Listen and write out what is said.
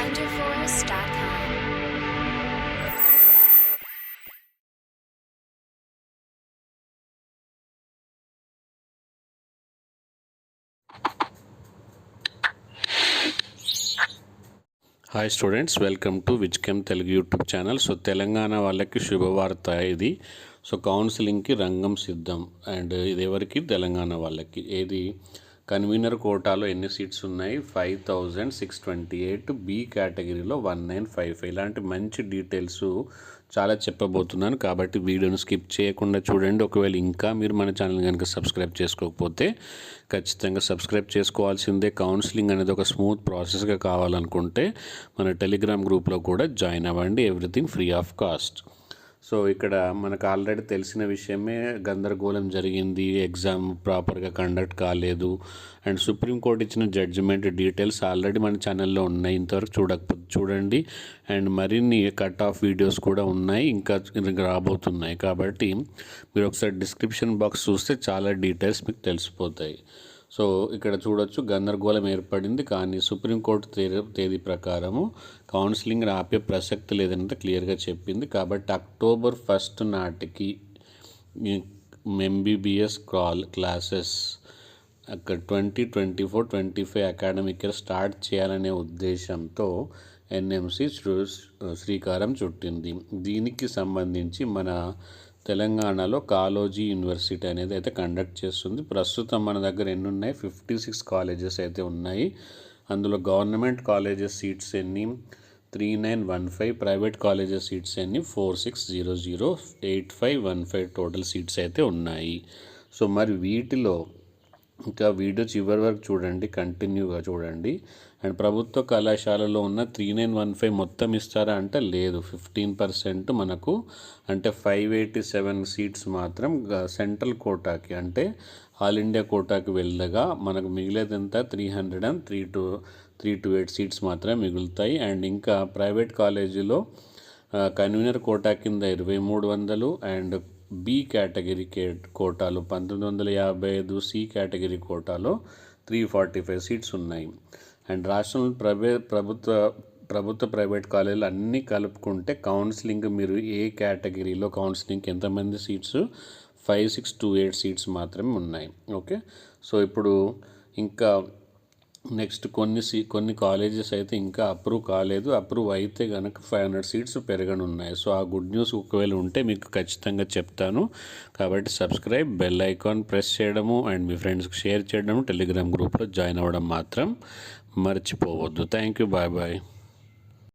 wonderforce.com. Hi students, welcome to విజ్కెమ్ Telugu YouTube channel. So Telangana వాళ్ళకి శుభవార్త ఇది. సో కౌన్సిలింగ్కి రంగం సిద్ధం. అండ్ ఇది ఎవరికి? తెలంగాణ వాళ్ళకి. ఏది? కన్వీనర్ కోటాలో ఎన్ని సీట్స్ ఉన్నాయి? 5628. బి కేటగిరీలో 1955. ఇలాంటి మంచి డీటెయిల్స్ చాలా చెప్పబోతున్నాను, కాబట్టి వీడియోను స్కిప్ చేయకుండా చూడండి. ఒకవేళ ఇంకా మీరు మన ఛానల్ కనుక సబ్స్క్రైబ్ చేసుకోకపోతే ఖచ్చితంగా సబ్స్క్రైబ్ చేసుకోవాల్సిందే. కౌన్సిలింగ్ అనేది ఒక స్మూత్ ప్రాసెస్గా కావాలనుకుంటే మన టెలిగ్రామ్ గ్రూప్లో కూడా జాయిన్ అవ్వండి. Everything free of cost. So ఇక్కడ మనకు ఆల్రెడీ తెలిసిన విషయమే, గందరగోళం జరిగింది, ఎగ్జామ్ ప్రాపర్గా కండక్ట్ కాలేదు. అండ్ సుప్రీంకోర్టు ఇచ్చిన జడ్జిమెంట్ డీటెయిల్స్ ఆల్రెడీ మన ఛానల్లో ఉన్నాయి. ఇంతవరకు చూడకపోతే చూడండి. అండ్ మరిన్ని కట్ ఆఫ్ వీడియోస్ కూడా ఉన్నాయి, ఇంకా రాబోతున్నాయి. కాబట్టి మీరు ఒకసారి డిస్క్రిప్షన్ బాక్స్ చూస్తే చాలా డీటెయిల్స్ మీకు తెలిసిపోతాయి. సో ఇక్కడ చూడొచ్చు, గందరగోళం ఏర్పడింది, కానీ సుప్రీంకోర్టు తేదీ ప్రకారము కౌన్సిలింగ్ ఆపే ప్రసక్తి లేదంటే క్లియర్గా చెప్పింది. కాబట్టి అక్టోబర్ 1 నాటికి ఎంబీబీఎస్ క్లాసెస్ అక్కడ 2024-25 అకాడమిక్ ఇయర్ స్టార్ట్ చేయాలనే ఉద్దేశంతో ఎన్ఎంసి శ్రీకారం చుట్టింది. దీనికి సంబంధించి మన తెలంగాణలో కాలోజీ యూనివర్సిటీ అనేది అయితే కండక్ట్ చేస్తుంది. ప్రస్తుతం మన దగ్గర ఎన్ని ఉన్నాయి? 56 కాలేజెస్ అయితే ఉన్నాయి. అందులో గవర్నమెంట్ కాలేజెస్ సీట్స్ ఎన్ని? 3915. ప్రైవేట్ కాలేజెస్ సీట్స్ ఎన్ని? 4600. 8515 టోటల్ సీట్స్ అయితే ఉన్నాయి. సో మరి వీటిలో ఇంకా వీడియో చివరి వరకు చూడండి, కంటిన్యూగా చూడండి. అండ్ ప్రభుత్వ కళాశాలలో ఉన్న 3915 మొత్తం ఇస్తారా అంటే లేదు, 15% మనకు, అంటే 587 సీట్స్ మాత్రం సెంట్రల్ కోటాకి, అంటే ఆల్ ఇండియా కోటాకి వెళ్ళగా మనకు మిగిలేదంతా 328 సీట్స్ మాత్రమే మిగులుతాయి. అండ్ ఇంకా ప్రైవేట్ కాలేజీలో కన్వీనర్ కోటా కింద 2300 అండ్ బి కేటగిరీ కోటాలో 1955, సి కేటగిరీ కోటాలో 345 సీట్స్ ఉన్నాయి. అండ్ రాష్ట్రంలో ప్రభుత్వ ప్రైవేట్ కాలేజీలు అన్నీ కలుపుకుంటే కౌన్సిలింగ్ మీరు ఏ కేటగిరీలో కౌన్సిలింగ్కి ఎంతమంది సీట్స్? 5628 సీట్స్ మాత్రమే ఉన్నాయి. ఓకే. సో ఇప్పుడు ఇంకా నెక్స్ట్ కొన్ని కాలేజెస్ అయితే ఇంకా అప్రూవ్ కాలేదు. అప్రూవ్ అయితే కనుక 500 సీట్స్ పెరగనున్నాయి. సో ఆ గుడ్ న్యూస్ ఒకవేళ ఉంటే మీకు ఖచ్చితంగా చెప్తాను. కాబట్టి సబ్స్క్రైబ్, బెల్ ఐకాన్ ప్రెస్ చేయడము అండ్ మీ ఫ్రెండ్స్కి షేర్ చేయడము, టెలిగ్రామ్ గ్రూప్లో జాయిన్ అవ్వడం మాత్రం మర్చిపోవద్దు. Thank you. Bye bye.